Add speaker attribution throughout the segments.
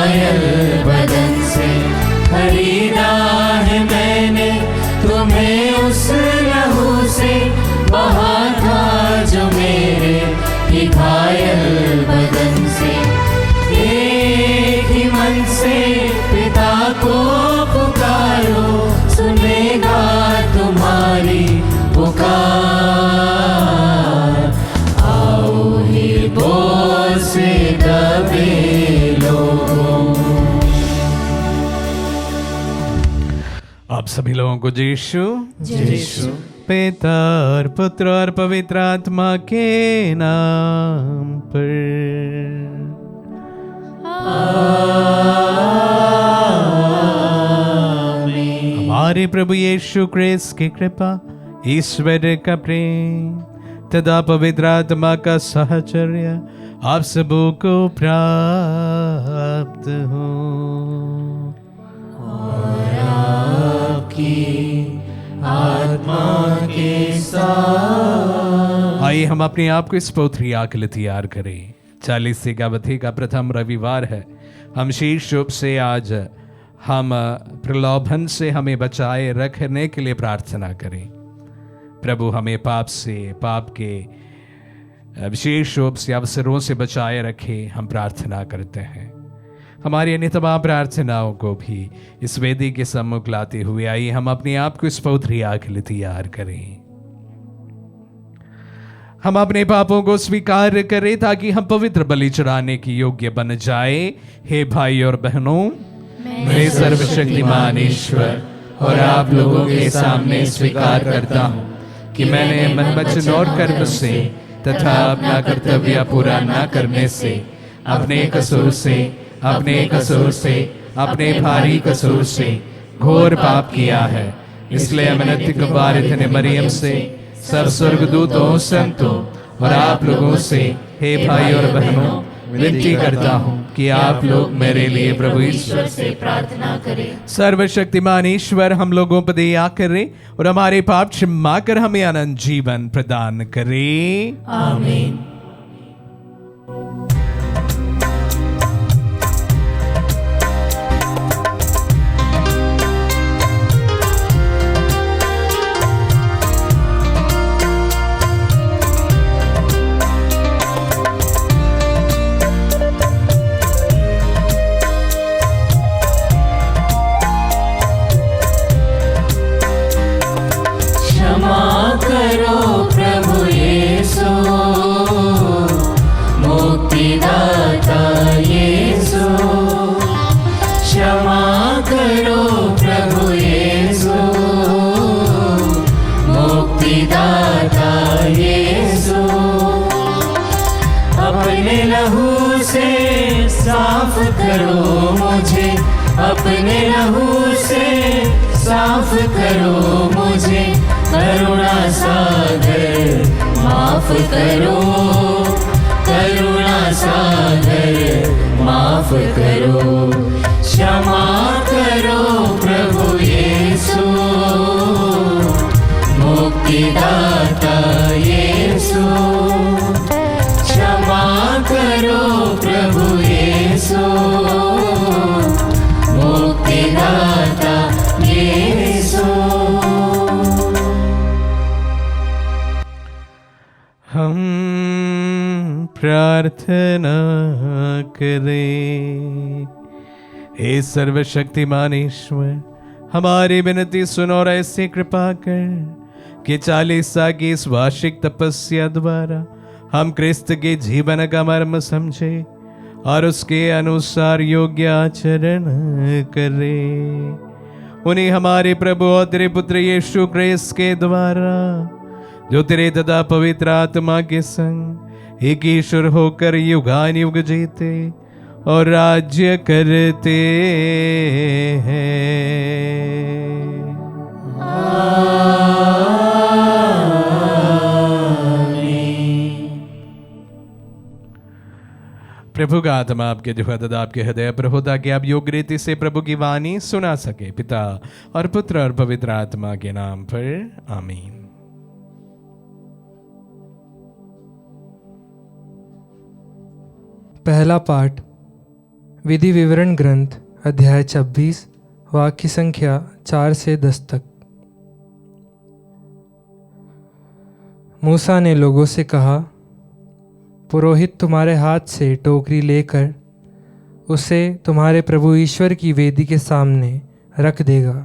Speaker 1: घायल बदन से खरीदा है मैंने तुम्हें, उस लहू से बहा था जो मेरे ही घायल बदन से। एक ही मन से पिता को पुकारो, सुनेगा तुम्हारी पुकार। आओ ही बोल से दबे लोगों।
Speaker 2: आप सभी लोगों को यीशु
Speaker 1: यीशु
Speaker 2: पिता और पुत्र और पवित्र आत्मा के नाम पर हमारे प्रभु यीशु क्रिस्त की कृपा, ईश्वर का प्रेम तथा पवित्र आत्मा का साहचर्य आप सबों को प्राप्त हो।
Speaker 1: आत्मा के साथ।
Speaker 2: आइए हम अपने आप को इस पौत्रिया के लिए तैयार करें। 40 का अवधि का प्रथम रविवार है। हम विशेष रूप से आज हम प्रलोभन से हमें बचाए रखने के लिए प्रार्थना करें। प्रभु हमें पाप से, पाप के विशेष रूप से अवसरों से बचाए रखे, हम प्रार्थना करते हैं। हमारी अन्य तमाम प्रार्थनाओं को भी इस वेदी के सम्मुख लाते हुए आइए हम अपने आप को इस पवित्र आग के लिए तैयार करें। हम अपने पापों को स्वीकार करें ताकि हम पवित्र बलि चढ़ाने की योग्य बन जाए। हे भाई और बहनों,
Speaker 1: मैं सर्वशक्तिमान ईश्वर और आप लोगों के सामने स्वीकार करता हूँ कि मैंने मन, वचन और कर्म से तथा अपना कर्तव्य पूरा न करने से, अपने कसूर से, अपने भारी कसूर से घोर पाप किया है। इसलिए मैं नित्य कुमारित मरियम से, सब स्वर्गदूतों, संतों और आप लोगों से, हे भाई और बहनों, विनती करता हूँ कि आप लोग मेरे लिए प्रभु ईश्वर से प्रार्थना करें।
Speaker 2: सर्वशक्तिमान ईश्वर हम लोगों पर दया करे और हमारे पाप क्षमा कर हमें अनंत जीवन प्रदान करे।
Speaker 1: आमीन। साफ करो मुझे, अपने लहू से साफ करो मुझे। करुणा सागर माफ करो, करुणा सागर माफ करो। क्षमा करो प्रभु यीशु, मुक्तिदाता यीशु। क्षमा करो प्रभु यीशु, मुक्तिदाता यीशु।
Speaker 2: हम प्रार्थना करें। हे सर्वशक्तिमान ईश्वर, हमारी विनती सुनो और ऐसी कृपा कर कि 40 साल की इस वार्षिक तपस्या द्वारा हम क्रिस्त के जीवन का मर्म समझे और उसके अनुसार योग्य आचरण करें। उन्हें हमारे प्रभु और तेरे पुत्र यीशु क्रिस्त के द्वारा, जो तेरे तथा पवित्र आत्मा के संग एक ईश्वर होकर युगान युग जीते और राज्य करते हैं। प्रभु का आत्मा आपके जो तथा आपके हृदय पर हो, ताकि आप योग्य रीति से प्रभु की वाणी सुना सके। पिता और पुत्र और पवित्र आत्मा के नाम पर आमीन।
Speaker 3: पहला पाठ। विधि विवरण ग्रंथ अध्याय 26 वाक्य संख्या 4 से 10 तक। मूसा ने लोगों से कहा, पुरोहित तुम्हारे हाथ से टोकरी लेकर उसे तुम्हारे प्रभु ईश्वर की वेदी के सामने रख देगा।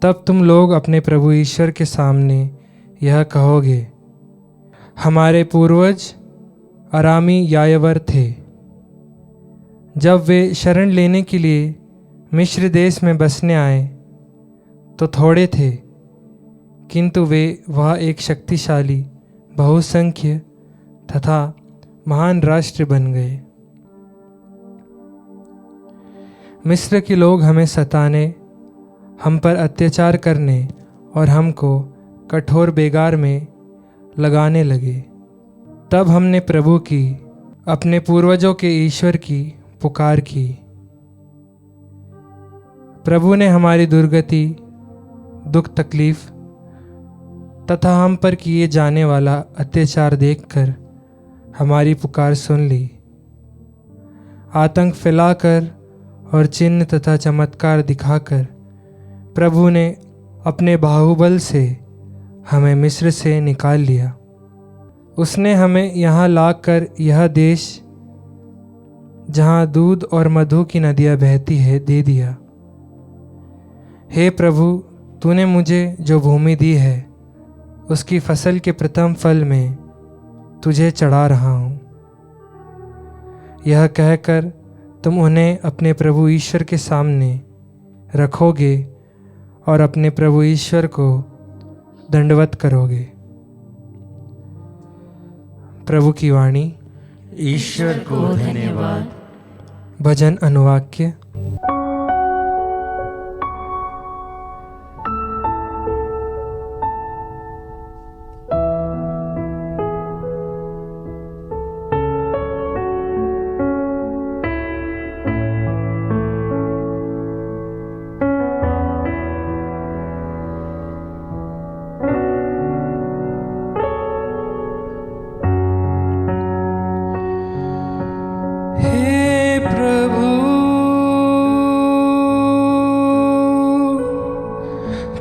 Speaker 3: तब तुम लोग अपने प्रभु ईश्वर के सामने यह कहोगे, हमारे पूर्वज अरामी यायवर थे। जब वे शरण लेने के लिए मिस्र देश में बसने आए तो थोड़े थे, किंतु वे वहाँ एक शक्तिशाली, बहुसंख्य तथा महान राष्ट्र बन गए। मिस्र के लोग हमें सताने, हम पर अत्याचार करने और हमको कठोर बेगार में लगाने लगे। तब हमने प्रभु की, अपने पूर्वजों के ईश्वर की पुकार की। प्रभु ने हमारी दुर्गति, दुख तकलीफ तथा हम पर किए जाने वाला अत्याचार देखकर हमारी पुकार सुन ली। आतंक फैलाकर और चिन्ह तथा चमत्कार दिखाकर प्रभु ने अपने बाहुबल से हमें मिस्र से निकाल लिया। उसने हमें यहाँ लाकर यह देश, जहाँ दूध और मधु की नदियाँ बहती है, दे दिया। हे प्रभु, तूने मुझे जो भूमि दी है उसकी फसल के प्रथम फल में तुझे चढ़ा रहा हूँ। यह कहकर तुम उन्हें अपने प्रभु ईश्वर के सामने रखोगे और अपने प्रभु ईश्वर को दंडवत करोगे। प्रभु की वाणी।
Speaker 1: ईश्वर को धन्यवाद।
Speaker 3: भजन अनुवाक्य।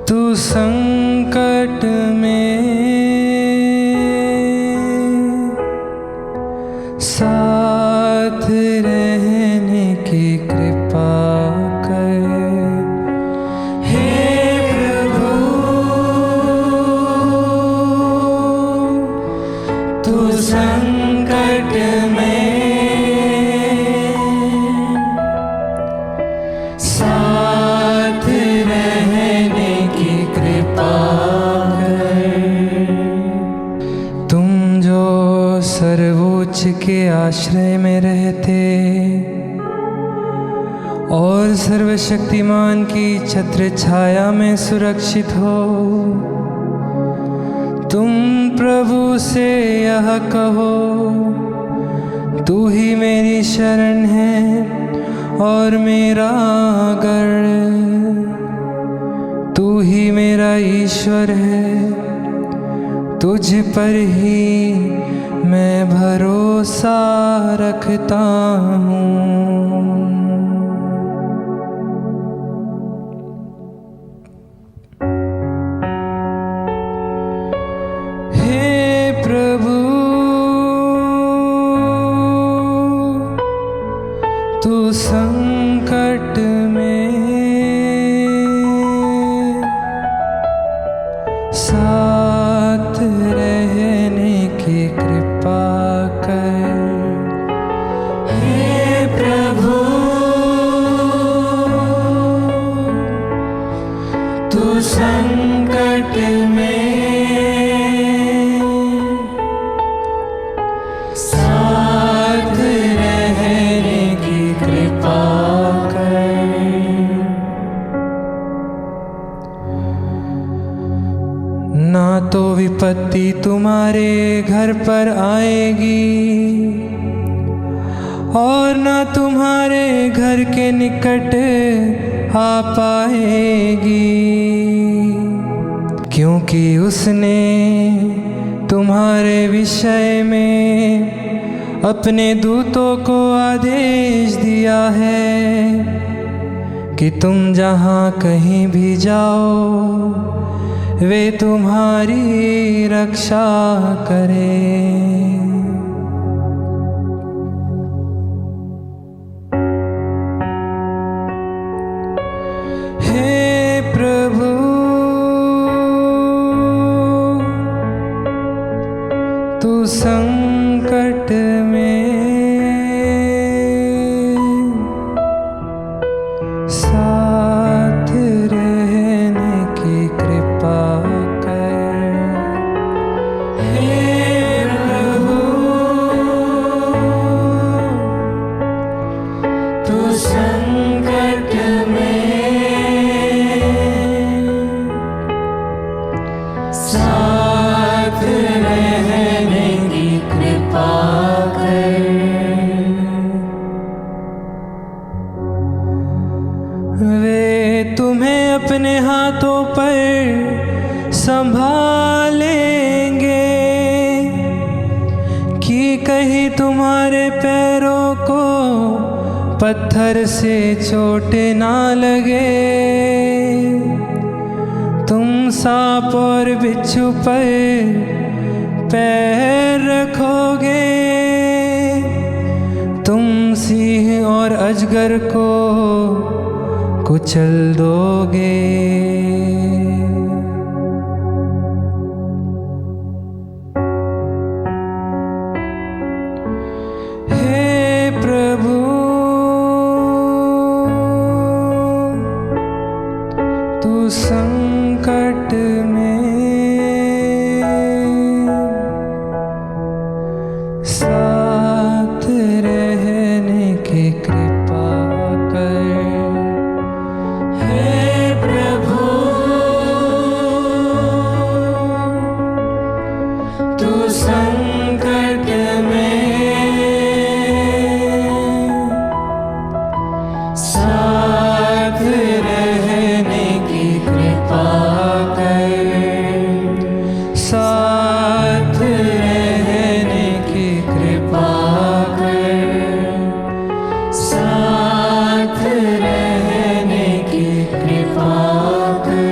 Speaker 3: तू संकट में साथ रहने की कृपा कर। हे प्रभु, तू संकट में साथ रहने की कृपा कर। तुम जो सर्वोच्च के आश्रय में रहते और सर्वशक्तिमान की छत्र छाया में सुरक्षित हो, तुम प्रभु से यह कहो, तू ही मेरी शरण है और मेरा गढ़, तू ही मेरा ईश्वर है, तुझ पर ही मैं भरोसा रखता हूँ। हे प्रभु, तू संकट में साथ रहने की कृपा कर। हे प्रभु, तू संकट में साथ रहने की कृपा कर। ना तो विपत्ति तुम्हारे घर पर आएगी और ना तुम्हारे घर के निकट आ पाएगी, क्योंकि उसने तुम्हारे विषय में अपने दूतों को आदेश दिया है कि तुम जहाँ कहीं भी जाओ वे तुम्हारी रक्षा करें। हे प्रभु, तू संकट में साथ रहने की कृपा कर। हे प्रभु, तू संकट में साथ रहने की कृपा कर। वे तुम्हें अपने हाथों पर संभालेंगे कि कहीं तुम्हारे पैरों को पत्थर से चोट ना लगे। तुम सांप और बिच्छू पर पैर रखोगे, तुम सिंह और अजगर को कुचल दोगे। हे प्रभु, तू संकट में साथ रहने की कृपा कर। हे प्रभु, तू संकट में साथ रहने की कृपा कर। साथ रहने की कृपा कर। साथ रहने की कृपा कर।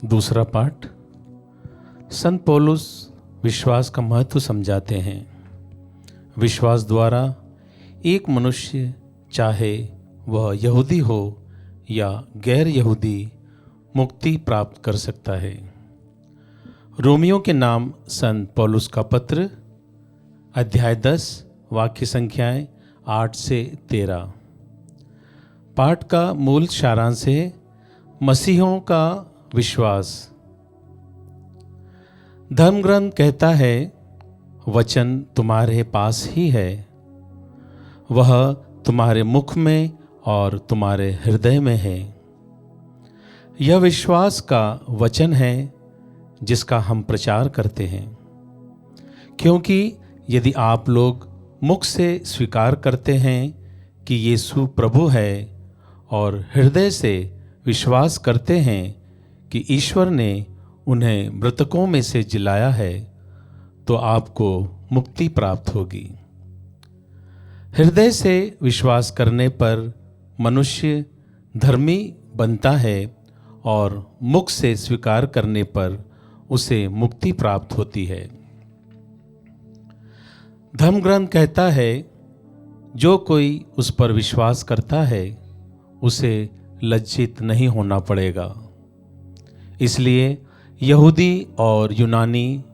Speaker 4: दूसरा पाठ, संत पौलुस विश्वास का महत्व समझाते हैं। विश्वास द्वारा एक मनुष्य, चाहे वह यहूदी हो या गैर यहूदी, मुक्ति प्राप्त कर सकता है। रोमियो के नाम संत पौलुस का पत्र, अध्याय 10, वाक्य संख्याएं 8 से 13। पाठ का मूल सारांश है मसीहों का विश्वास। धर्म ग्रंथ कहता है, वचन तुम्हारे पास ही है, वह तुम्हारे मुख में और तुम्हारे हृदय में है। यह विश्वास का वचन है जिसका हम प्रचार करते हैं, क्योंकि यदि आप लोग मुख से स्वीकार करते हैं कि यीशु प्रभु है और हृदय से विश्वास करते हैं कि ईश्वर ने उन्हें मृतकों में से जिलाया है, तो आपको मुक्ति प्राप्त होगी। हृदय से विश्वास करने पर मनुष्य धर्मी बनता है और मुख से स्वीकार करने पर उसे मुक्ति प्राप्त होती है। धर्म ग्रंथ कहता है, जो कोई उस पर विश्वास करता है उसे लज्जित नहीं होना पड़ेगा। इसलिए यहूदी और यूनानी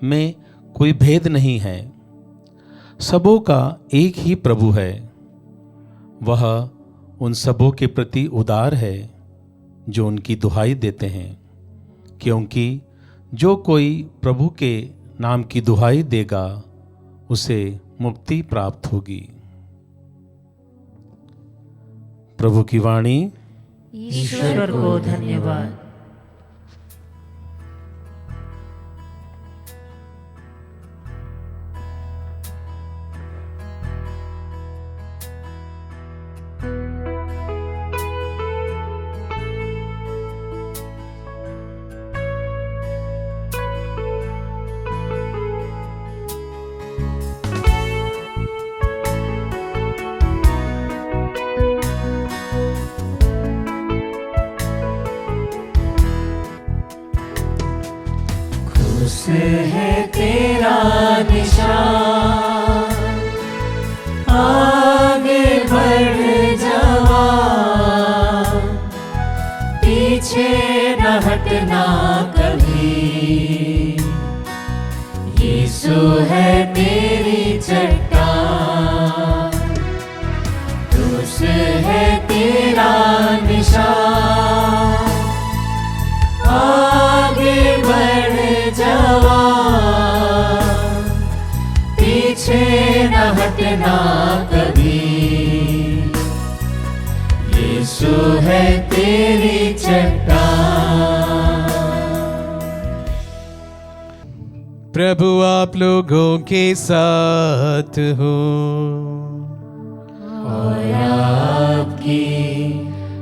Speaker 4: में कोई भेद नहीं है, सबों का एक ही प्रभु है। वह उन सबों के प्रति उदार है जो उनकी दुहाई देते हैं, क्योंकि जो कोई प्रभु के नाम की दुहाई देगा उसे मुक्ति प्राप्त होगी। प्रभु की वाणी।
Speaker 5: ईश्वर को धन्यवाद। है तेरा निशान, आगे बढ़ जवान, पीछे न हटना कभी। यीशु है तेरी चट्टान, क्रूस है तेरा निशान, आगे बढ़ जवान, पीछे न हटना कभी। यीशु है तेरी चट्टान।
Speaker 2: प्रभु आप लोगों के साथ हो
Speaker 5: और आपकी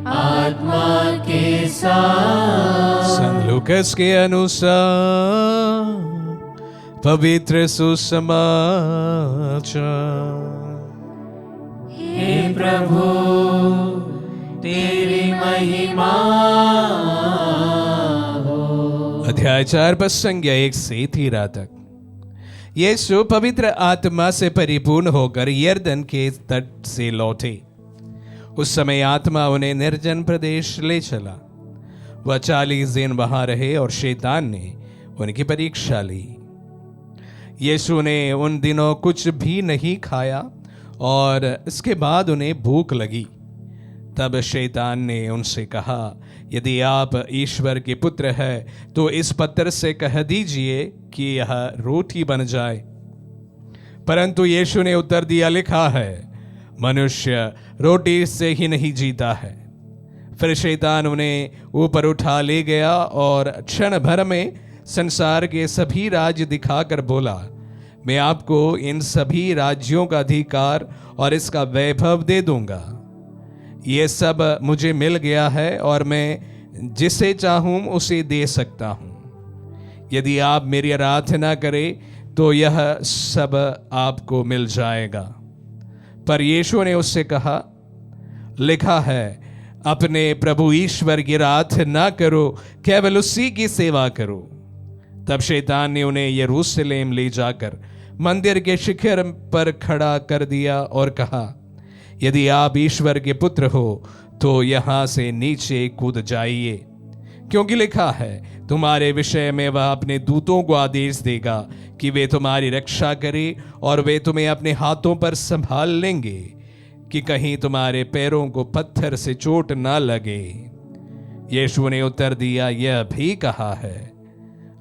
Speaker 5: आत्मा के साथ।
Speaker 2: संत लूकस के अनुसार पवित्र सुसमाचार।
Speaker 5: हे प्रभु तेरी महिमा हो।
Speaker 2: अध्याय 4 पद संज्ञा 1 से 13 तक। यीशु पवित्र आत्मा से परिपूर्ण होकर यरदन के तट से लौटे। उस समय आत्मा उन्हें निर्जन प्रदेश ले चला। वह 40 दिन वहां रहे और शैतान ने उनकी परीक्षा ली। यीशु ने उन दिनों कुछ भी नहीं खाया और इसके बाद उन्हें भूख लगी। तब शैतान ने उनसे कहा, यदि आप ईश्वर के पुत्र हैं तो इस पत्थर से कह दीजिए कि यह रोटी बन जाए। परंतु यीशु ने उत्तर दिया, लिखा है, मनुष्य रोटी से ही नहीं जीता है। फिर शैतान उन्हें ऊपर उठा ले गया और क्षण भर में संसार के सभी राज्य दिखाकर बोला, मैं आपको इन सभी राज्यों का अधिकार और इसका वैभव दे दूंगा। ये सब मुझे मिल गया है और मैं जिसे चाहूं उसे दे सकता हूं। यदि आप मेरी आराधना करें तो यह सब आपको मिल जाएगा। पर यीशु ने उससे कहा, लिखा है, अपने प्रभु ईश्वर की आराधना करो, केवल उसी की सेवा करो। तब शैतान ने उन्हें यरूशलेम ले जाकर मंदिर के शिखर पर खड़ा कर दिया और कहा, यदि आप ईश्वर के पुत्र हो तो यहां से नीचे कूद जाइए, क्योंकि लिखा है, तुम्हारे विषय में वह अपने दूतों को आदेश देगा कि वे तुम्हारी रक्षा करें और वे तुम्हें अपने हाथों पर संभाल लेंगे कि कहीं तुम्हारे पैरों को पत्थर से चोट ना लगे। यीशु ने उत्तर दिया, यह भी कहा है,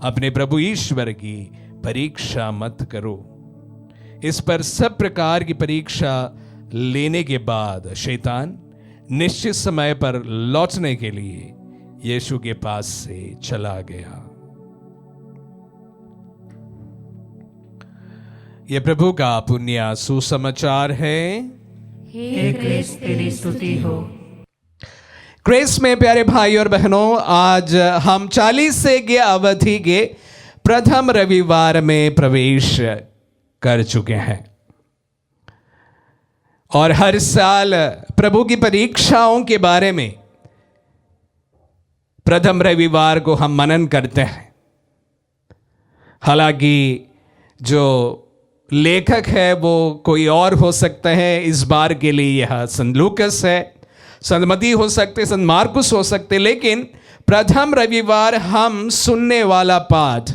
Speaker 2: अपने प्रभु ईश्वर की परीक्षा मत करो। इस पर सब प्रकार की परीक्षा लेने के बाद शैतान निश्चित समय पर लौटने के लिए यीशु के पास से चला गया। यह प्रभु का पुण्य सुसमाचार है।
Speaker 5: हे क्रिस्त तेरी स्तुति हो।
Speaker 2: क्रिस्त में प्यारे भाई और बहनों, आज हम 40 से के अवधि के प्रथम रविवार में प्रवेश कर चुके हैं और हर साल प्रभु की परीक्षाओं के बारे में प्रथम रविवार को हम मनन करते हैं। हालांकि जो लेखक है वो कोई और हो सकते हैं। इस बार के लिए यह संत लूकस है, संत मत्ती हो सकते, संत मार्कुस हो सकते, लेकिन प्रथम रविवार हम सुनने वाला पाठ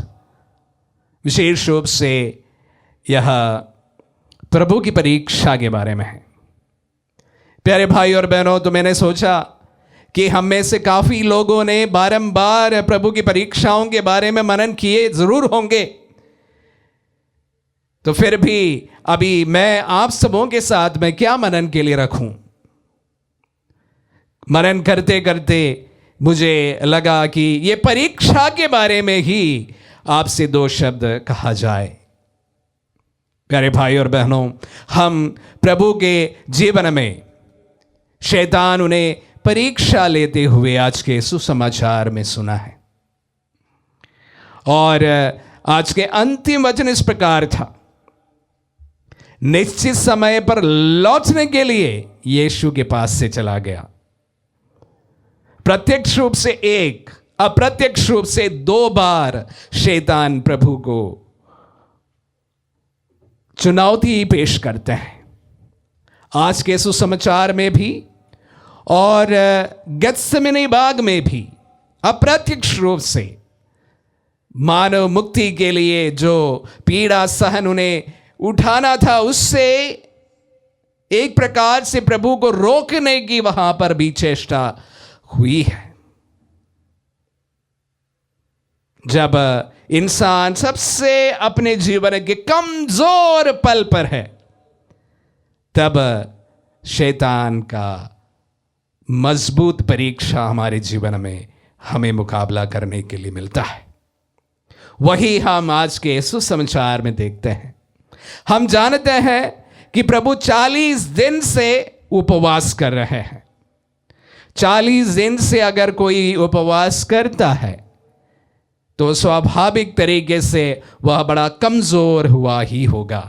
Speaker 2: विशेष रूप से यह प्रभु की परीक्षा के बारे में है। प्यारे भाई और बहनों, तो मैंने सोचा कि हम में से काफी लोगों ने बारंबार प्रभु की परीक्षाओं के बारे में मनन किए जरूर होंगे। तो फिर भी अभी मैं आप सबों के साथ में क्या मनन के लिए रखूं? मनन करते करते मुझे लगा कि ये परीक्षा के बारे में ही आपसे 2 शब्द कहा जाए। प्यारे भाई और बहनों, हम प्रभु के जीवन में शैतान उन्हें परीक्षा लेते हुए आज के सुसमाचार में सुना है। और आज के अंतिम वचन इस प्रकार था, निश्चित समय पर लौटने के लिए यीशु के पास से चला गया। प्रत्यक्ष रूप से 1, अप्रत्यक्ष रूप से 2 बार शैतान प्रभु को चुनौती पेश करते हैं। आज के सुसमाचार में भी और गेत्सेमनी बाग में भी अप्रत्यक्ष रूप से मानव मुक्ति के लिए जो पीड़ा सहन उन्हें उठाना था, उससे एक प्रकार से प्रभु को रोकने की वहां पर भी चेष्टा हुई है। जब इंसान सबसे अपने जीवन के कमजोर पल पर है, तब शैतान का मजबूत परीक्षा हमारे जीवन में हमें मुकाबला करने के लिए मिलता है। वही हम आज के सुसमाचार में देखते हैं। हम जानते हैं कि प्रभु 40 दिन से उपवास कर रहे हैं। 40 दिन से अगर कोई उपवास करता है तो स्वाभाविक तरीके से वह बड़ा कमजोर हुआ ही होगा,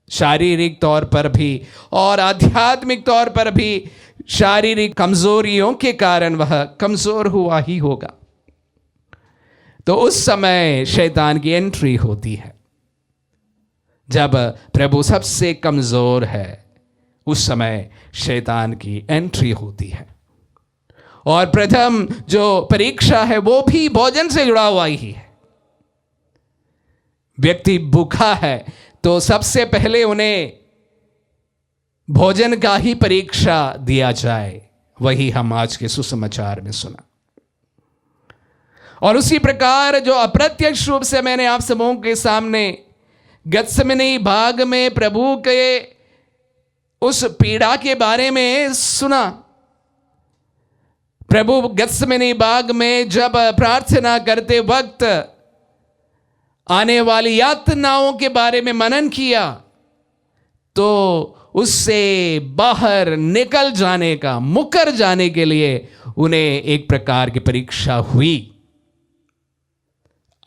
Speaker 2: शारीरिक तौर पर भी और आध्यात्मिक तौर पर भी। शारीरिक कमजोरियों के कारण वह कमजोर हुआ ही होगा। तो उस समय शैतान की एंट्री होती है। जब प्रभु सबसे कमजोर है, उस समय शैतान की एंट्री होती है। और प्रथम जो परीक्षा है वो भी भोजन से जुड़ा हुआ ही है। व्यक्ति भूखा है तो सबसे पहले उन्हें भोजन का ही परीक्षा दिया जाए। वही हम आज के सुसमाचार में सुना। और उसी प्रकार जो अप्रत्यक्ष रूप से मैंने आप सबों के सामने गेत्सेमनी बाग में प्रभु के उस पीड़ा के बारे में सुना। प्रभु गेत्सेमनी बाग में जब प्रार्थना करते वक्त आने वाली यातनाओं के बारे में मनन किया, तो उससे बाहर निकल जाने का, मुकर जाने के लिए उन्हें एक प्रकार की परीक्षा हुई।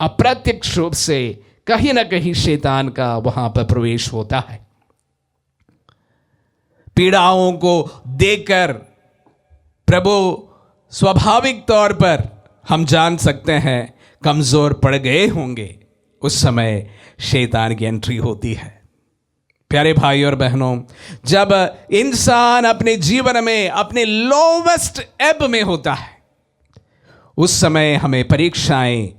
Speaker 2: अप्रत्यक्ष रूप से कहीं ना कहीं शैतान का वहां पर प्रवेश होता है। पीड़ाओं को देखकर प्रभु स्वाभाविक तौर पर हम जान सकते हैं कमजोर पड़ गए होंगे। उस समय शैतान की एंट्री होती है। प्यारे भाई और बहनों, जब इंसान अपने जीवन में अपने लोवेस्ट एब में होता है, उस समय हमें परीक्षाएं,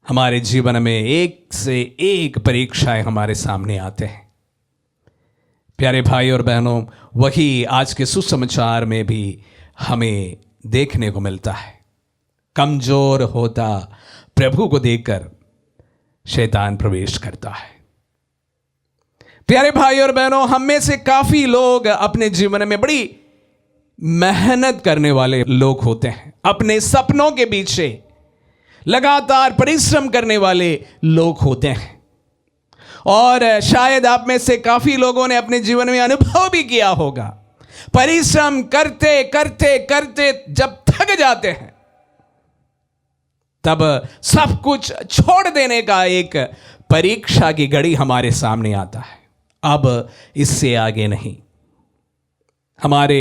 Speaker 2: हमारे जीवन में एक से एक परीक्षाएं हमारे सामने आते हैं। प्यारे भाई और बहनों, वही आज के सुसमाचार में भी हमें देखने को मिलता है। कमजोर होता प्रभु को देखकर शैतान प्रवेश करता है। प्यारे भाई और बहनों, हम में से काफी लोग अपने जीवन में बड़ी मेहनत करने वाले लोग होते हैं। अपने सपनों के पीछे लगातार परिश्रम करने वाले लोग होते हैं। और शायद आप में से काफी लोगों ने अपने जीवन में अनुभव भी किया होगा, परिश्रम करते करते करते जब थक जाते हैं, तब सब कुछ छोड़ देने का एक परीक्षा की घड़ी हमारे सामने आता है। अब इससे आगे नहीं। हमारे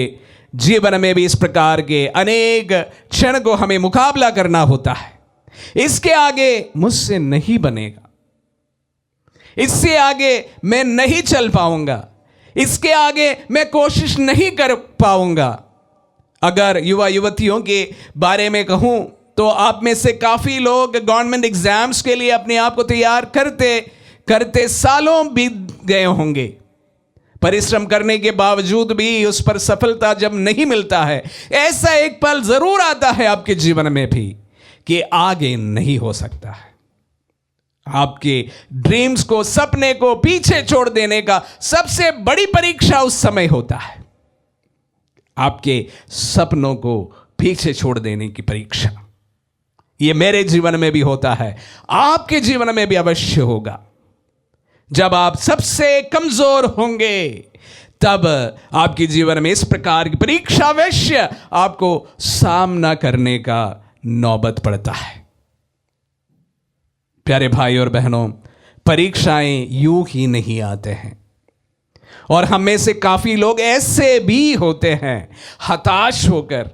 Speaker 2: जीवन में भी इस प्रकार के अनेक क्षण को हमें मुकाबला करना होता है। इसके आगे मुझसे नहीं बनेगा, इससे आगे मैं नहीं चल पाऊंगा, इसके आगे मैं कोशिश नहीं कर पाऊंगा। अगर युवा युवतियों के बारे में कहूं तो आप में से काफी लोग गवर्नमेंट एग्जाम्स के लिए अपने आप को तैयार करते करते सालों बीत गए होंगे। परिश्रम करने के बावजूद भी उस पर सफलता जब नहीं मिलता है, ऐसा एक पल जरूर आता है आपके जीवन में भी कि आगे नहीं हो सकता है। आपके ड्रीम्स को, सपने को पीछे छोड़ देने का सबसे बड़ी परीक्षा उस समय होता है। आपके सपनों को पीछे छोड़ देने की परीक्षा। ये मेरे जीवन में भी होता है, आपके जीवन में भी अवश्य होगा। जब आप सबसे कमजोर होंगे तब आपके जीवन में इस प्रकार की परीक्षा अवश्य आपको सामना करने का नौबत पड़ता है। प्यारे भाई और बहनों, परीक्षाएं यूं ही नहीं आते हैं, और हम में से काफी लोग ऐसे भी होते हैं हताश होकर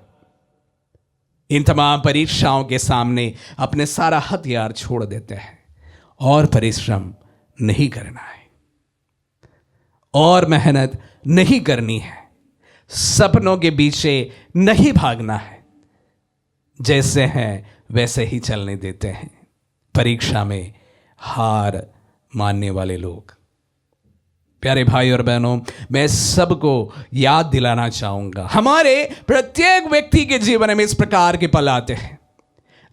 Speaker 2: इन तमाम परीक्षाओं के सामने अपने सारा हथियार छोड़ देते हैं और परिश्रम नहीं करना है और मेहनत नहीं करनी है, सपनों के पीछे नहीं भागना है, जैसे हैं वैसे ही चलने देते हैं। परीक्षा में हार मानने वाले लोग। प्यारे भाई और बहनों, मैं सबको याद दिलाना चाहूंगा, हमारे प्रत्येक व्यक्ति के जीवन में इस प्रकार के पल आते हैं।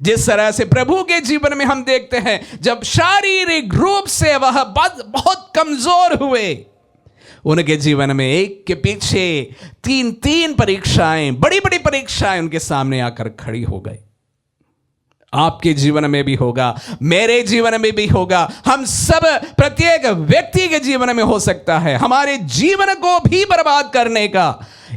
Speaker 2: जिस तरह से प्रभु के जीवन में हम देखते हैं, जब शारीरिक रूप से वह बहुत कमजोर हुए, उनके जीवन में एक के पीछे तीन परीक्षाएं, बड़ी बड़ी परीक्षाएं उनके सामने आकर खड़ी हो गई। आपके जीवन में भी होगा, मेरे जीवन में भी होगा, हम सब प्रत्येक व्यक्ति के जीवन में हो सकता है। हमारे जीवन को भी बर्बाद करने का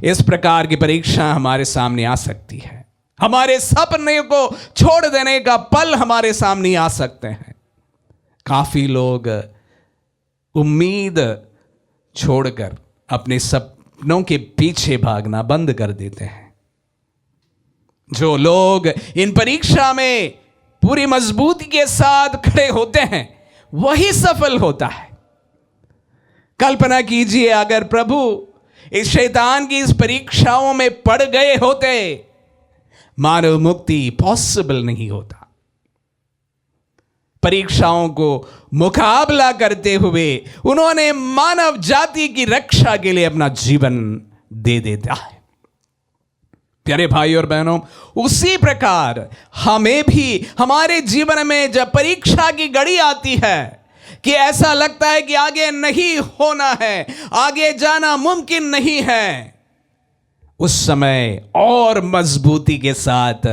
Speaker 2: इस प्रकार की परीक्षा हमारे सामने आ सकती है। हमारे सपने को छोड़ देने का पल हमारे सामने आ सकते हैं। काफी लोग उम्मीद छोड़कर अपने सपनों के पीछे भागना बंद कर देते हैं। जो लोग इन परीक्षा में पूरी मजबूती के साथ खड़े होते हैं वही सफल होता है। कल्पना कीजिए, अगर प्रभु इस शैतान की इस परीक्षाओं में पड़ गए होते, मानव मुक्ति पॉसिबल नहीं होता। परीक्षाओं को मुकाबला करते हुए उन्होंने मानव जाति की रक्षा के लिए अपना जीवन दे देता है। प्यारे भाई और बहनों, उसी प्रकार हमें भी हमारे जीवन में जब परीक्षा की घड़ी आती है कि ऐसा लगता है कि आगे नहीं होना है, आगे जाना मुमकिन नहीं है, उस समय और मजबूती के साथ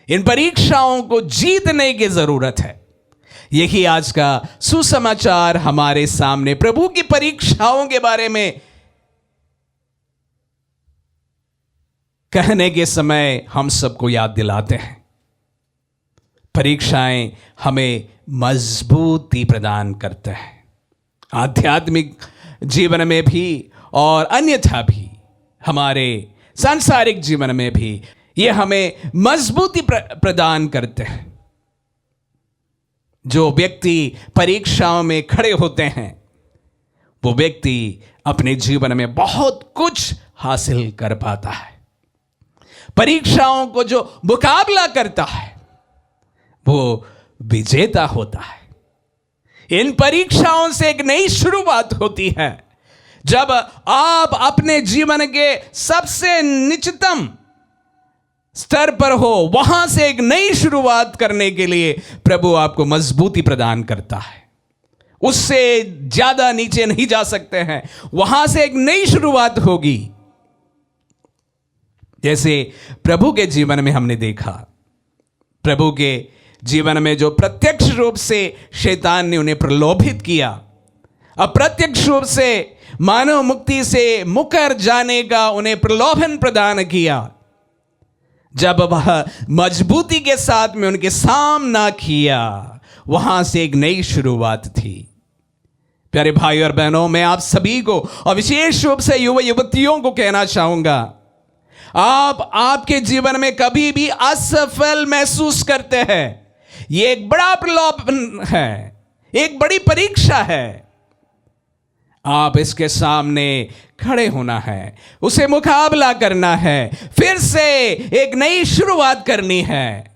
Speaker 2: इन परीक्षाओं को जीतने की जरूरत है। यही आज का सुसमाचार हमारे सामने प्रभु की परीक्षाओं के बारे में कहने के समय हम सबको याद दिलाते हैं। परीक्षाएं हमें मजबूती प्रदान करते हैं, आध्यात्मिक जीवन में भी और अन्यथा भी, हमारे सांसारिक जीवन में भी ये हमें मजबूती प्रदान करते हैं। जो व्यक्ति परीक्षाओं में खड़े होते हैं वो व्यक्ति अपने जीवन में बहुत कुछ हासिल कर पाता है। परीक्षाओं को जो मुकाबला करता है वो विजेता होता है। इन परीक्षाओं से एक नई शुरुआत होती है। जब आप अपने जीवन के सबसे निचतम स्तर पर हो, वहां से एक नई शुरुआत करने के लिए प्रभु आपको मजबूती प्रदान करता है। उससे ज्यादा नीचे नहीं जा सकते हैं, वहां से एक नई शुरुआत होगी। जैसे प्रभु के जीवन में हमने देखा, प्रभु के जीवन में जो प्रत्यक्ष रूप से शैतान ने उन्हें प्रलोभित किया, अप्रत्यक्ष रूप से मानव मुक्ति से मुकर जाने का उन्हें प्रलोभन प्रदान किया, जब वह मजबूती के साथ में उनके सामना किया, वहां से एक नई शुरुआत थी। प्यारे भाई और बहनों, मैं आप सभी को और विशेष रूप से युवा युवतियों को कहना चाहूंगा, आप आपके जीवन में कभी भी असफल महसूस करते हैं, यह एक बड़ा प्रलोभन है, एक बड़ी परीक्षा है। आप इसके सामने खड़े होना है, उसे मुकाबला करना है, फिर से एक नई शुरुआत करनी है।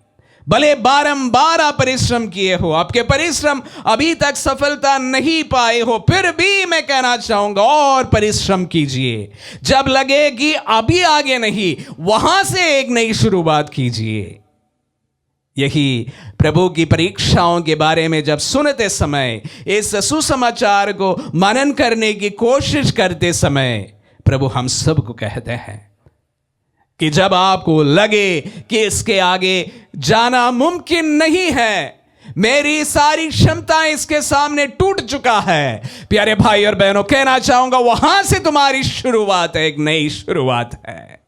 Speaker 2: भले बारंबार आप परिश्रम किए हो, आपके परिश्रम अभी तक सफलता नहीं पाए हो, फिर भी मैं कहना चाहूंगा और परिश्रम कीजिए। जब लगे कि अभी आगे नहीं, वहां से एक नई शुरुआत कीजिए। यही प्रभु की परीक्षाओं के बारे में जब सुनते समय, इस सुसमाचार को मनन करने की कोशिश करते समय प्रभु हम सबको कहते हैं, कि जब आपको लगे कि इसके आगे जाना मुमकिन नहीं है, मेरी सारी क्षमताएं इसके सामने टूट चुका है, प्यारे भाई और बहनों, कहना चाहूंगा वहां से तुम्हारी शुरुआत है, एक नई शुरुआत है।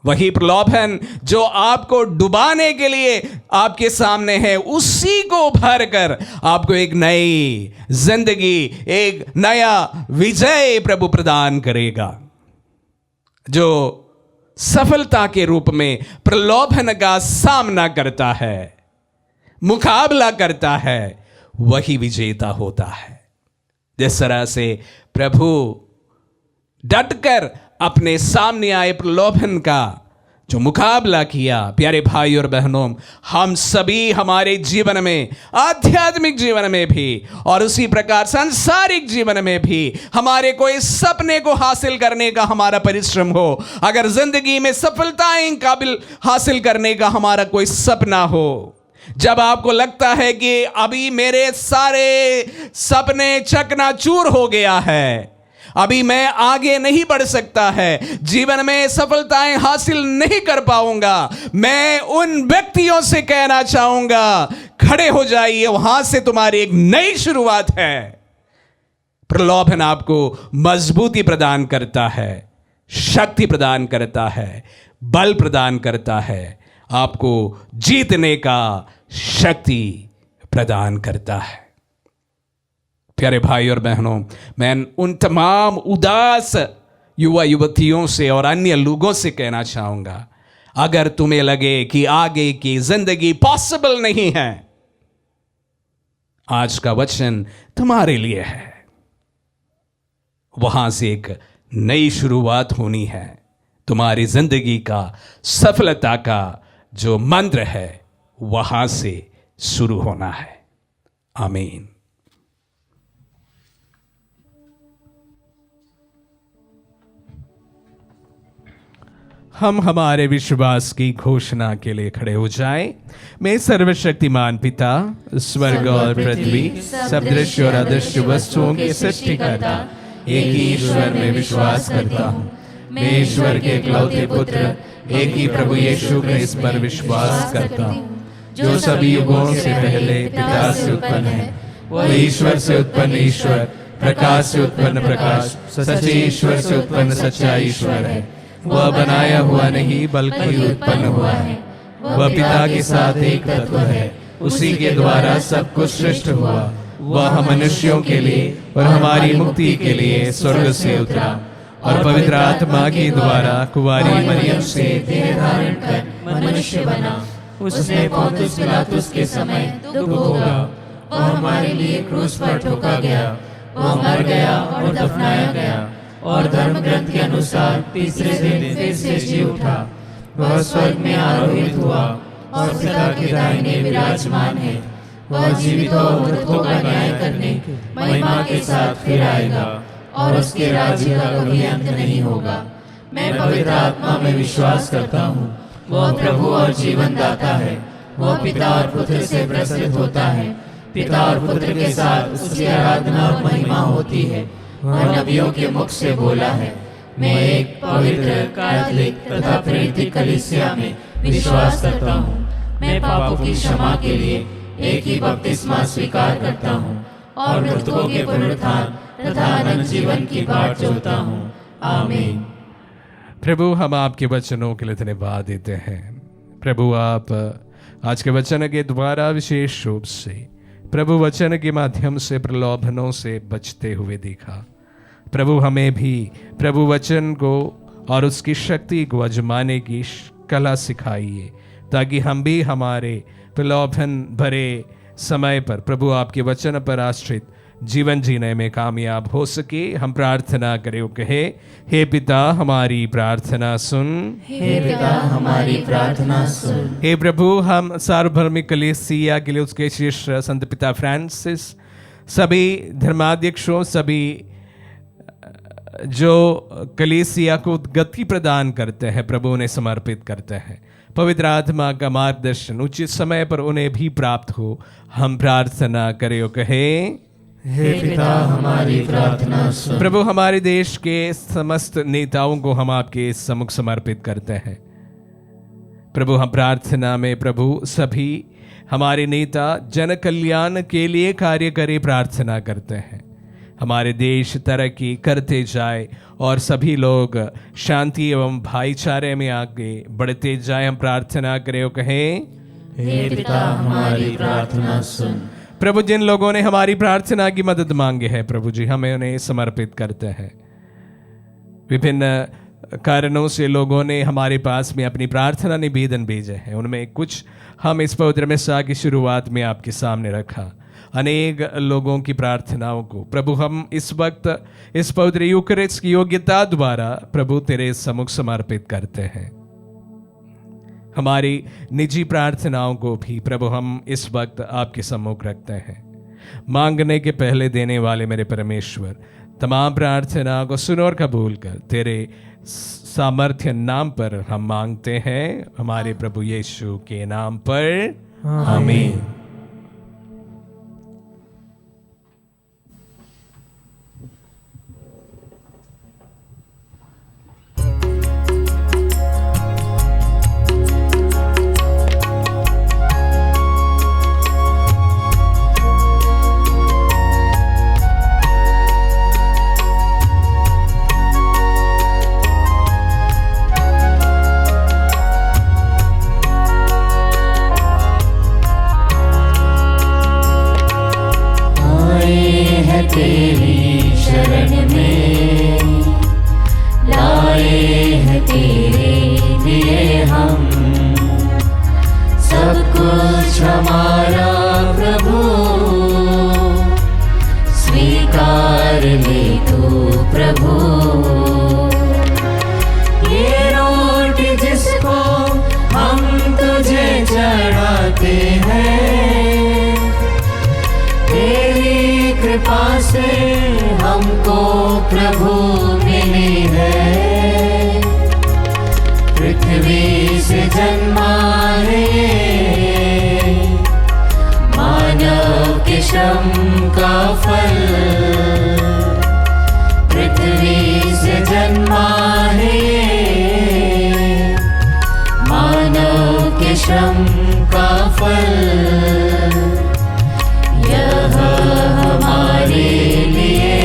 Speaker 2: वही प्रलोभन जो आपको डुबाने के लिए आपके सामने है, उसी को भर कर आपको एक नई जिंदगी, एक नया विजय प्रभु प्रदान करेगा। जो सफलता के रूप में प्रलोभन का सामना करता है, मुकाबला करता है, वही विजेता होता है। जिस तरह से प्रभु डटकर अपने सामने आए प्रलोभन का जो मुकाबला किया, प्यारे भाई और बहनों, हम सभी हमारे जीवन में, आध्यात्मिक जीवन में भी और उसी प्रकार सांसारिक जीवन में भी, हमारे कोई सपने को हासिल करने का हमारा परिश्रम हो, अगर जिंदगी में सफलताएं काबिल हासिल करने का हमारा कोई सपना हो, जब आपको लगता है कि अभी मेरे सारे सपने चकनाचूर हो गया है, अभी मैं आगे नहीं बढ़ सकता है, जीवन में सफलताएं हासिल नहीं कर पाऊंगा, मैं उन व्यक्तियों से कहना चाहूंगा, खड़े हो जाइए, वहां से तुम्हारी एक नई शुरुआत है। प्रलोभन आपको मजबूती प्रदान करता है, शक्ति प्रदान करता है, बल प्रदान करता है, आपको जीतने का शक्ति प्रदान करता है। प्यारे भाई और बहनों, मैं उन तमाम उदास युवा युवतियों से और अन्य लोगों से कहना चाहूंगा, अगर तुम्हें लगे कि आगे की जिंदगी पॉसिबल नहीं है, आज का वचन तुम्हारे लिए है। वहां से एक नई शुरुआत होनी है। तुम्हारी जिंदगी का सफलता का जो मंत्र है, वहां से शुरू होना है। आमीन। हम हमारे विश्वास की घोषणा के लिए खड़े हो जाएं। मैं सर्वशक्तिमान पिता, स्वर्ग और पृथ्वी, सब दृश्य और अदृश्य वस्तुओं के सृष्टिकर्ता एक ही ईश्वर में विश्वास करता हूँ। मैं ईश्वर के इकलौते पुत्र, एक ही प्रभु यीशु क्रिस्त पर विश्वास करता हूँ, जो सभी युगों से पहले पिता से उत्पन्न है। वह ईश्वर से उत्पन्न ईश्वर, प्रकाश से उत्पन्न प्रकाश, सच्चे ईश्वर से उत्पन्न सच्चा ईश्वर है। वह बनाया हुआ नहीं बल्कि उत्पन्न हुआ है। वह पिता के साथ एक तत्व है, उसी के द्वारा सब कुछ सृष्ट हुआ। वह मनुष्यों के लिए और हमारी मुक्ति के लिए स्वर्ग से उतरा और पवित्र आत्मा के द्वारा कुंवारी मरियम से देह धारण कर मनुष्य बना। उसने पोंतुस पिलातुस के समय दुख भोगा, वह हमारे लिए क्रूस पर ठोका गया, वह मर गया और दफनाया गया और धर्म ग्रंथ के अनुसार तीसरे दिन फिर से जी उठा। वह स्वर्ग में आरोहित हुआ और पिता के दाहिने विराजमान है। वह जीवितों और मृतकों का न्याय करने महिमा के साथ फिर आएगा और उसके राज्य का कभी अंत नहीं होगा। मैं पवित्र आत्मा में विश्वास करता हूँ, वह प्रभु और जीवन दाता है। वह पिता और पुत्र से प्रसन्न होता है, पिता और पुत्र के साथ उसकी आराधना और महिमा होती है। वह नबियों के मुख से बोला है। मैं एक पवित्र कैथोलिक तथा प्रेरित कलीसिया में विश्वास करता हूँ। मैं पापों की क्षमा के लिए एक ही बपतिस्मा स्वीकार करता हूँ और मृतकों के पुनरुत्थान तथा अनंत जीवन की बाट जोहता हूँ। आमीन।
Speaker 1: प्रभु, हम आपके वचनों के लिए धन्यवाद देते हैं। प्रभु, आप आज के वचन के द्वारा विशेष रूप से प्रभु वचन के माध्यम से प्रलोभनों से बचते हुए देखा। प्रभु, हमें भी प्रभु वचन को और उसकी शक्ति को आजमाने की कला सिखाइए, ताकि हम भी हमारे प्रलोभन भरे समय पर प्रभु आपके वचन पर आश्रित जीवन जीने में कामयाब हो सके। हम प्रार्थना करें, कहे, हे पिता हमारी प्रार्थना सुन।
Speaker 5: हे पिता हमारी प्रार्थना सुन।
Speaker 1: हे प्रभु, हम सार्वभौमिक कलीसिया के लिए उसके शीर्ष संत पिता फ्रांसिस, सभी धर्माध्यक्षों, सभी जो कलीसिया को गति प्रदान करते हैं, प्रभु उन्हें समर्पित करते हैं। पवित्र आत्मा का मार्गदर्शन उचित समय पर उन्हें भी प्राप्त हो। हम प्रार्थना करें, कहे,
Speaker 5: हे पिता हमारी प्रार्थना सुन।
Speaker 2: प्रभु हमारे देश के समस्त नेताओं को हम आपके सम्मुख समर्पित करते हैं। प्रभु हम प्रार्थना में प्रभु सभी हमारे नेता जन कल्याण के लिए कार्य करे प्रार्थना करते हैं। हमारे देश तरक्की करते जाए और सभी लोग शांति एवं भाईचारे में आगे बढ़ते जाए, हम प्रार्थना करें और कहें,
Speaker 5: हे पिता हमारी प्रार्थना सुन।
Speaker 2: प्रभु जिन लोगों ने हमारी प्रार्थना की मदद मांगी है प्रभु जी, हमें उन्हें समर्पित करते हैं। विभिन्न कारणों से लोगों ने हमारे पास में अपनी प्रार्थना निवेदन भेजे हैं, उनमें कुछ हम इस पवित्र मिस्सा की शुरुआत में आपके सामने रखा। अनेक लोगों की प्रार्थनाओं को प्रभु हम इस वक्त इस पवित्र यूकरिस्ट की योग्यता द्वारा प्रभु तेरे सम्मुख समर्पित करते हैं। हमारी निजी प्रार्थनाओं को भी प्रभु हम इस वक्त आपके सम्मुख रखते हैं। मांगने के पहले देने वाले मेरे परमेश्वर, तमाम प्रार्थना को सुन और कबूल कर। तेरे सामर्थ्य नाम पर हम मांगते हैं, हमारे प्रभु यीशु के नाम पर, आमीन।
Speaker 5: तेरी शरण में लाए हैं, तेरे लिए हम सब कुछ हमारा प्रभु स्वीकार ले तू प्रभु। ये रोटी जिसको हम तुझे चढ़ाते हैं, तेरी कृपा से हमको प्रभु मिली है। पृथ्वी से जन्मा है मानव के श्रम का फल। पृथ्वी से जन्मा है मानव के श्रम का फल। हमारे लिए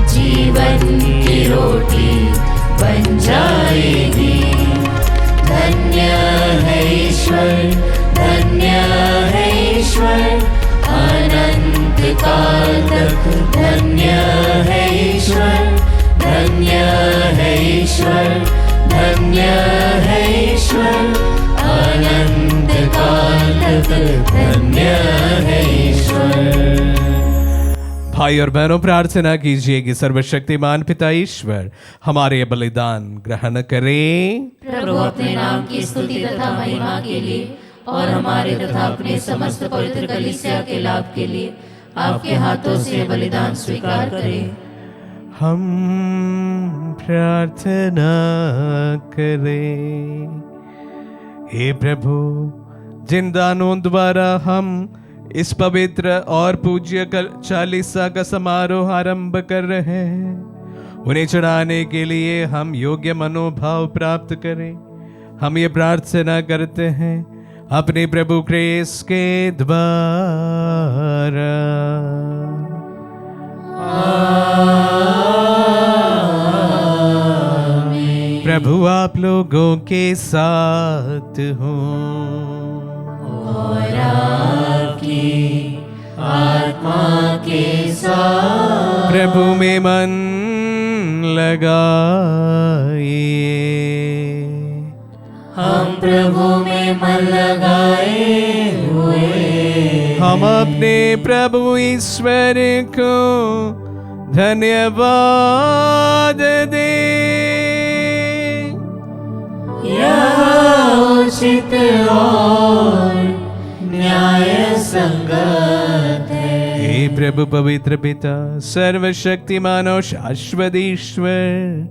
Speaker 5: जीवन की रोटी बन जाएगी। धन्य है ईश्वर, धन्य है ईश्वर, अनंत काल तक धन्य है ईश्वर, धन्य है ईश्वर, धन्य है ईश्वर, अनंत काल तक धन्य है ईश्वर।
Speaker 2: भाई और बहनों, प्रार्थना कीजिए कि सर्वशक्तिमान पिता ईश्वर हमारे बलिदान ग्रहण करें।
Speaker 6: प्रभु अपने नाम की स्तुति तथा महिमा के लिए और हमारे तथा अपने समस्त पवित्र कलीसिया के लाभ के लिए आपके हाथों से बलिदान स्वीकार करें।
Speaker 2: हम प्रार्थना करें। हे प्रभु, जिन दानों द्वारा हम इस पवित्र और पूज्य चालीसा का समारोह आरंभ कर रहे हैं, उन्हें चढ़ाने के लिए हम योग्य मनोभाव प्राप्त करें। हम ये प्रार्थना करते हैं अपने प्रभु क्रिस्त के द्वारा। प्रभु आप लोगों के साथ हो
Speaker 5: और आपकी आत्मा के साथ।
Speaker 2: प्रभु में मन लगाइए।
Speaker 5: हम प्रभु में मन लगाए हुए
Speaker 2: हम अपने प्रभु ईश्वर को धन्यवाद दें।
Speaker 5: यह उचित और न्याय संगत है।
Speaker 2: हे प्रभु पवित्र पिता, सर्वशक्तिमान और शाश्वत ईश्वर,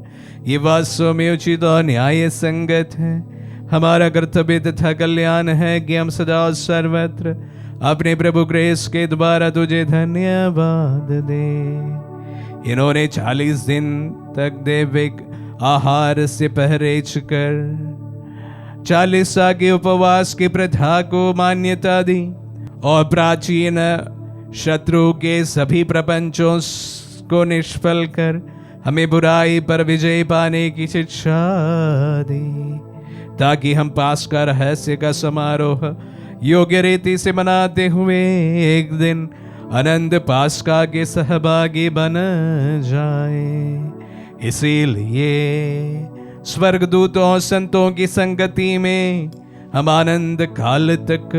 Speaker 2: ये वास्तव में उचित और न्याय संगत है। हमारा कर्तव्य तथा कल्याण है कि हम सदा और सर्वत्र अपने प्रभु क्रिस्त के द्वारा तुझे धन्यवाद दे। इन्होंने 40 दिन तक दैविक आहार से परहेज कर 40 साल के उपवास की प्रथा को मान्यता दी और प्राचीन शत्रु के सभी प्रपंचों को निष्फल कर हमें बुराई पर विजय पाने की शिक्षा दी, ताकि हम पास्का रहस्य का समारोह योग्य रीति से मनाते हुए एक दिन अनंत पास्का के सहभागी बन जाए। इसीलिए स्वर्गदूतों और संतों की संगति में हम आनंद काल तक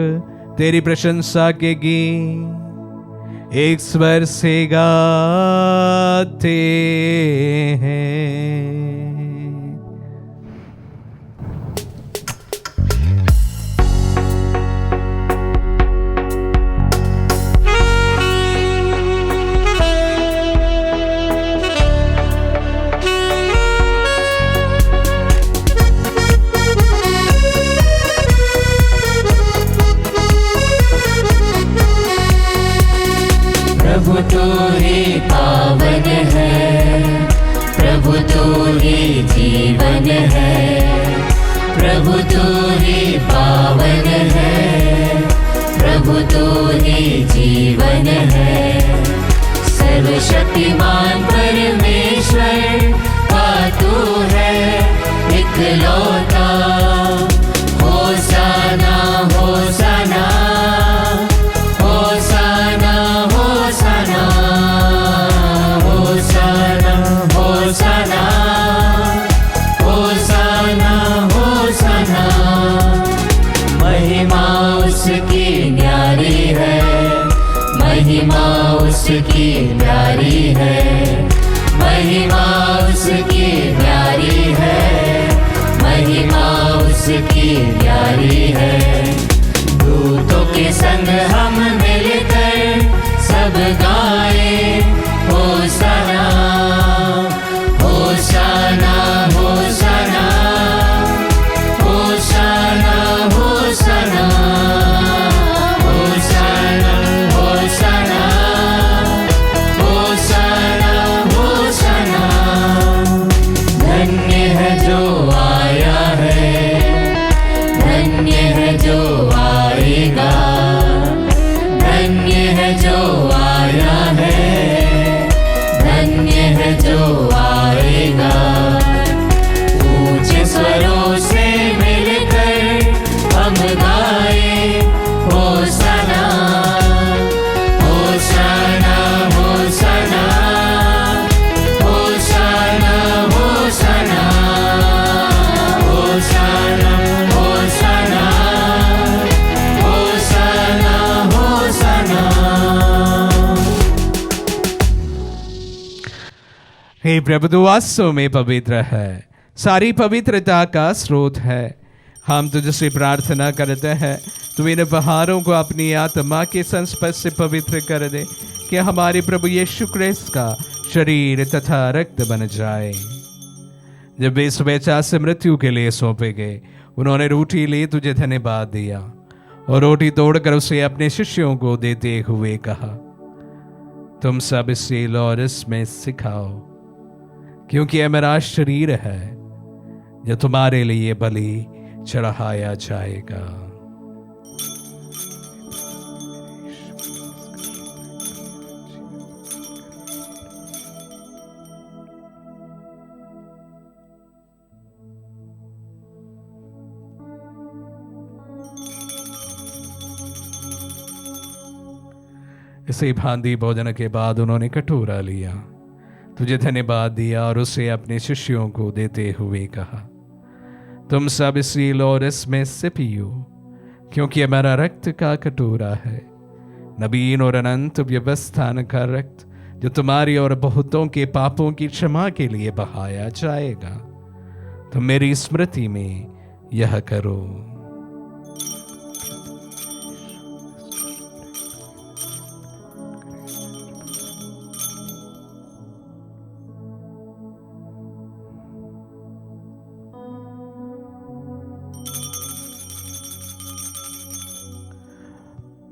Speaker 2: तेरी प्रशंसा के गीत एक स्वर से गाते हैं।
Speaker 5: प्रभु तू ही पावन है, प्रभु तू ही जीवन है, प्रभु तू ही पावन है, प्रभु तू ही जीवन है। सर्वशक्तिमान परमेश्वर का तू है इकलौता, होसाना होसाना होसाना होसाना होसाना होसाना होसाना होसाना। महिमा उसकी न्यारी है, महिमा उसकी न्यारी है, महिमा उसकी न्यारी है, महिमा उसकी न्यारी है। दूतों के संग हम मिलकर सब गाए होसाना होसाना होसाना होसाना होसाना होसाना होसाना होसाना होसाना। धन्य है जो आया है, धन्य है जो आएगा, धन्य है जो आया है, धन्य है जो आएगा। ऊंचे स्वरों से मिलकर हम गाए होसाना होसाना होसाना होसाना होसाना होसाना होसाना होसाना होसाना।
Speaker 2: हे प्रभु तू वास्तव में पवित्र है, सारी पवित्रता का स्रोत है। हम तुझसे प्रार्थना करते हैं तू इन उपहारों को अपनी आत्मा के संस्पर्श से पवित्र कर दे, कि हमारे प्रभु यीशु क्रिस्त का शरीर तथा रक्त बन जाए। जब वे स्वेच्छा से मृत्यु के लिए सौंपे गए, उन्होंने रोटी ली, तुझे धन्यवाद दिया और रोटी तोड़कर उसे अपने शिष्यों को देते हुए कहा, तुम सब इसे लो और इसमें सिखाओ, क्योंकि यह मेरा शरीर है जो तुम्हारे लिए बलि चढ़ाया जाएगा। इसे भांति भोजन के बाद उन्होंने कटोरा लिया, तुझे धन्यवाद दिया और उसे अपने शिष्यों को देते हुए कहा, तुम सब इसी लो और इसमें से पियो, क्योंकि यह मेरा रक्त का कटोरा है, नवीन और अनंत व्यवस्थान का रक्त, जो तुम्हारी और बहुतों के पापों की क्षमा के लिए बहाया जाएगा। तुम मेरी स्मृति में यह करो।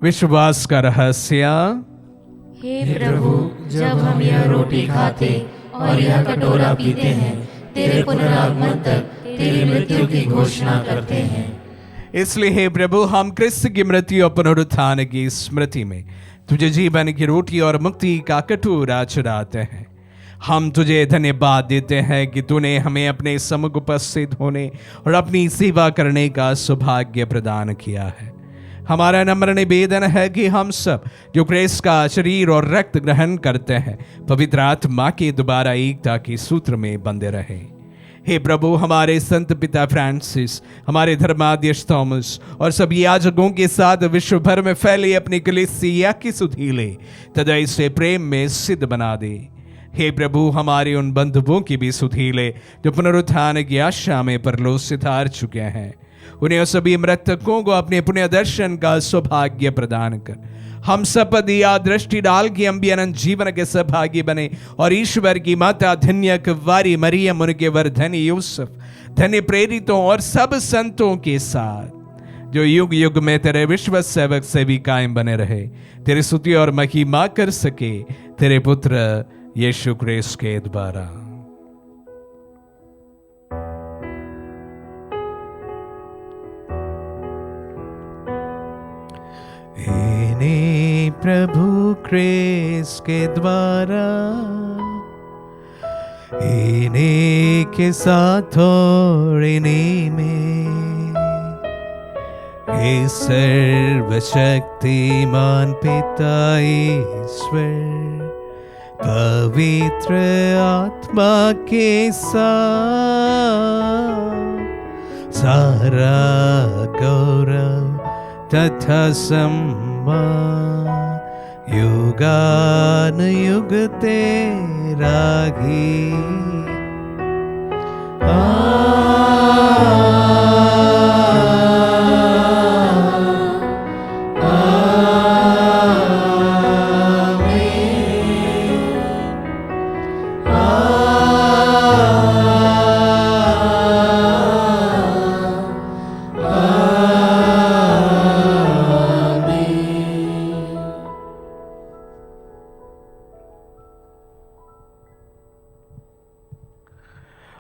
Speaker 2: विश्वास का रहस्य।
Speaker 6: हे प्रभु, जब हम यह रोटी खाते और यह कटोरा पीते हैं, तेरे पुनरागमन तक तेरी मृत्यु की घोषणा करते हैं।
Speaker 2: इसलिए हे प्रभु, हम क्रिस्त की मृत्यु और पुनरुत्थान की स्मृति में तुझे जीवन की रोटी और मुक्ति का कटोरा चढ़ाते हैं। हम तुझे धन्यवाद देते हैं कि तूने हमें अपने सम्मुख उपस्थित होने और अपनी सेवा करने का सौभाग्य प्रदान किया है। हमारा नम्र निवेदन है कि हम सब जो क्रिस्त का शरीर और रक्त ग्रहण करते हैं, पवित्र आत्मा के दोबारा एकता के सूत्र में बंधे रहे। हे प्रभु, हमारे संत पिता फ्रांसिस, हमारे धर्माध्यक्ष थॉमस और सभी याजकों के साथ विश्व भर में फैले अपनी कलीसिया की सुधीले तथा इसे प्रेम में सिद्ध बना दे। हे प्रभु, हमारे उन बंधुओं की भी सुधीले जो पुनरुत्थान की आशा में परलोक से हार चुके हैं, उन्हें और सभी मृतकों को अपने पुण्य दर्शन का सौभाग्य प्रदान कर हम सब पर दिया दृष्टि डाल के हम भी अनंत जीवन के सहभागी बने और ईश्वर की माता धन्य कुंवारी मरियम, उनके वर धन्य यूसुफ, धन्य प्रेरितों और सब संतों के साथ जो युग युग में तेरे विश्व सेवक से भी कायम बने रहे, तेरी स्तुति और महिमा कर सके तेरे पुत्र यीशु क्रिस्त के द्वारा। इन्हीं प्रभु क्रिस्त के द्वारा, इन्हीं के साथ और इन्हीं में हे सर्वशक्तिमान पिता ईश्वर पवित्र आत्मा के साथ सारा गौरव तथा सम्मान युगान युग तेरा ही।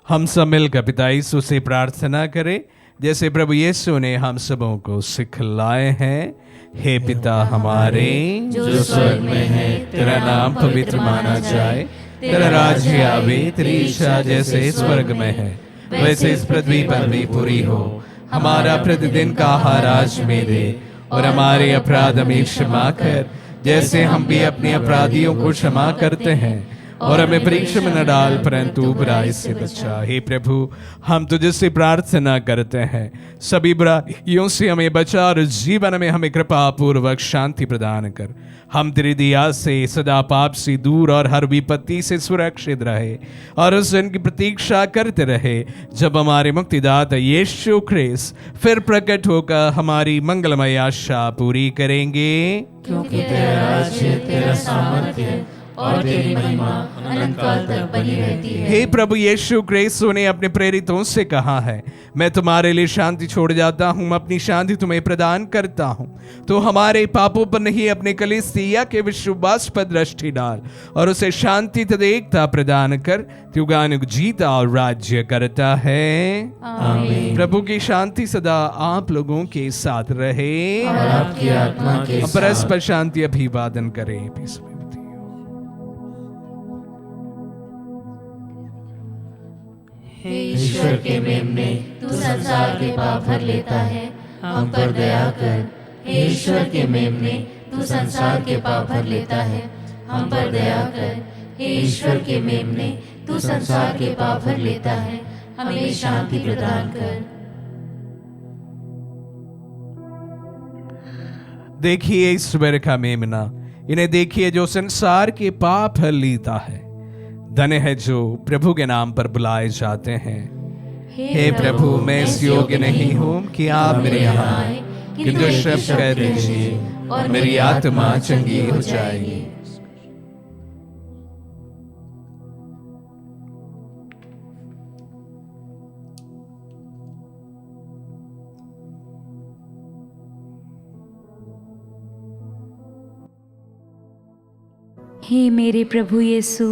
Speaker 2: हम सब मिलकर पिता यीशु से प्रार्थना करें जैसे प्रभु यीशु ने हम सबों को सिखलाए हैं। हे पिता हमारे
Speaker 6: जो स्वर्ग में है,
Speaker 2: तेरा नाम पवित्र माना जाए, तेरा राज्य आवे, तेरी इच्छा जैसे स्वर्ग में है वैसे इस पृथ्वी पर भी पूरी हो। हमारा प्रतिदिन का आहार आज में दे और हमारे अपराध हमें क्षमा कर जैसे हम भी अपने अपराधियों को क्षमा करते हैं, और हमें परीक्षा में न डाल परंतु बुराई से बचा। हे प्रभु, हम तुझसे प्रार्थना करते हैं सभी बुराइयों से हमें बचा और जीवन में हमें कृपा पूर्वक शांति प्रदान कर। हम तेरी दया से सदा पाप से दूर और हर विपत्ति से सुरक्षित रहे और उस दिन की प्रतीक्षा करते रहे जब हमारे मुक्तिदाता यीशु ख्रिस्त फिर प्रकट होकर हमारी मंगलमय आशा पूरी करेंगे।
Speaker 6: क्योंकि तेरा राज्य, तेरा सामर्थ्य और तेरी महिमा अनंत काल तक बनी रहती है।
Speaker 2: हे प्रभु यीशु क्रिस्त ने अपने प्रेरितों से कहा है, मैं तुम्हारे लिए शांति छोड़ जाता हूँ, अपनी शांति तुम्हें प्रदान करता हूँ। तो हमारे पापों पर नहीं अपने कलीसिया के विश्वास पर दृष्टि डाल और उसे शांति तथा एकता प्रदान कर। युगानुग जीता और राज्य करता है।
Speaker 6: आमीन।
Speaker 2: प्रभु की शांति सदा आप लोगों के साथ रहे
Speaker 6: और आपकी आत्मा के साथ।
Speaker 2: परस्पर शांति अभिवादन करें।
Speaker 6: हे ईश्वर के मेमने, तू संसार के पाप भर लेता है, हम पर दया कर। हे ईश्वर के मेमने, तू संसार के पाप भर लेता है, हम पर दया कर। हे ईश्वर के मेमने, तू संसार के पाप भर लेता है, हमें शांति प्रदान कर।
Speaker 2: देखिए ईश्वर का मेमना, इन्हें देखिए जो संसार के पाप हर लेता है। धन्य है जो प्रभु के नाम पर बुलाए जाते हैं। हे प्रभु, मैं इस योग्य नहीं हूँ कि आप मेरे यहाँ आए, किंतु शब्द कह दीजिए और मेरी आत्मा चंगी हो जाएगी।
Speaker 6: हे मेरे प्रभु यीशु,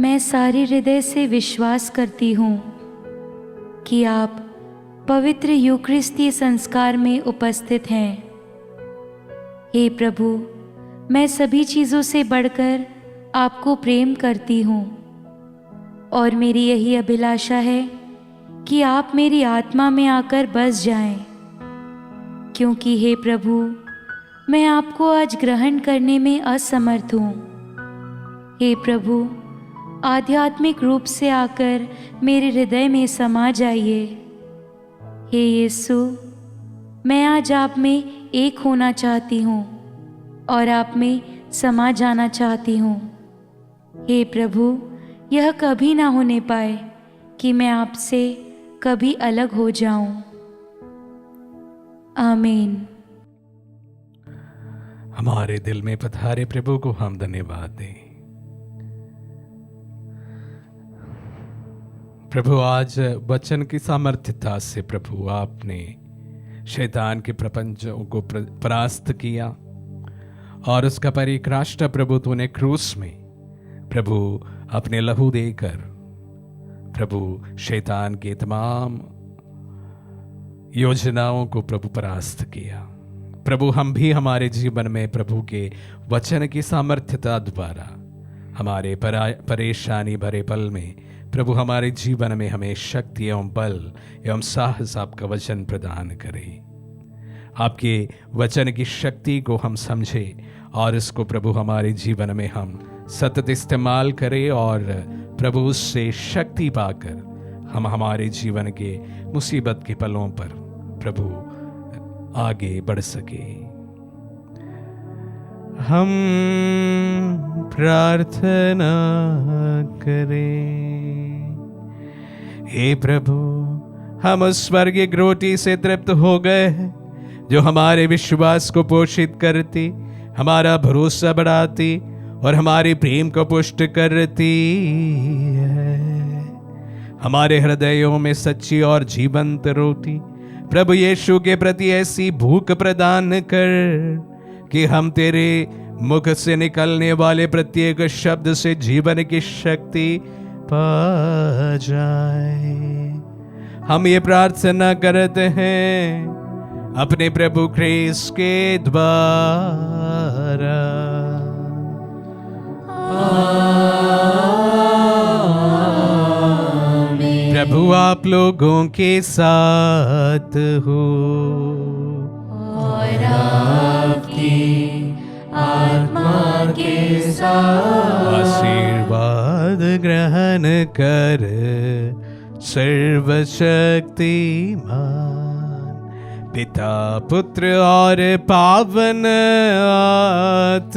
Speaker 6: मैं सारे हृदय से विश्वास करती हूँ कि आप पवित्र यूकरिस्तीय संस्कार में उपस्थित हैं। हे प्रभु, मैं सभी चीज़ों से बढ़कर आपको प्रेम करती हूँ और मेरी यही अभिलाषा है कि आप मेरी आत्मा में आकर बस जाएं, क्योंकि हे प्रभु, मैं आपको आज ग्रहण करने में असमर्थ हूँ। हे प्रभु, आध्यात्मिक रूप से आकर मेरे हृदय में समा जाइए। हे यीशु, मैं आज आप में एक होना चाहती हूँ और आप में समा जाना चाहती हूँ। हे प्रभु, यह कभी ना होने पाए कि मैं आपसे कभी अलग हो जाऊं। आमीन।
Speaker 2: हमारे दिल में पधारे प्रभु को हम धन्यवाद दें। प्रभु, आज वचन की सामर्थ्यता से प्रभु आपने शैतान के प्रपंचों को परास्त किया और उसका परिक्राष्टा प्रभु तूने क्रूस में प्रभु अपने लहू देकर प्रभु शैतान के तमाम योजनाओं को प्रभु परास्त किया। प्रभु, हम भी हमारे जीवन में प्रभु के वचन की सामर्थ्यता द्वारा हमारे परेशानी भरे पल में प्रभु हमारे जीवन में हमें शक्ति एवं बल एवं साहस आपका वचन प्रदान करें। आपके वचन की शक्ति को हम समझें और इसको प्रभु हमारे जीवन में हम सतत इस्तेमाल करें और प्रभु उससे शक्ति पाकर हम हमारे जीवन के मुसीबत के पलों पर प्रभु आगे बढ़ सके। हम प्रार्थना करें। हे प्रभु, हम उस स्वर्गीय रोटी से तृप्त हो गए हैं जो हमारे विश्वास को पोषित करती, हमारा भरोसा बढ़ाती और हमारे प्रेम को पुष्ट करती है। हमारे हृदयों में सच्ची और जीवंत रोटी प्रभु यीशु के प्रति ऐसी भूख प्रदान कर कि हम तेरे मुख से निकलने वाले प्रत्येक शब्द से जीवन की शक्ति पा जाए। हम ये प्रार्थना करते हैं अपने प्रभु ख्रीस्त के द्वारा। प्रभु आप लोगों के साथ हो
Speaker 5: और आपकी आत्मा के साथ।
Speaker 2: आशीर्वाद ग्रहण कर सर्वशक्तिमान पिता पुत्र और पावन आत्मा।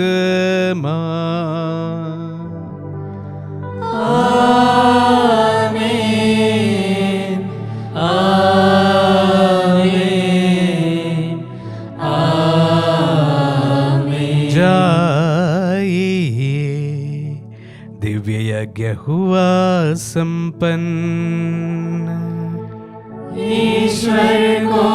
Speaker 5: आमीन, आमीन, आमीन।
Speaker 2: जाइए, दिव्य यज्ञ हुआ संपन्न।
Speaker 5: ईश्वर को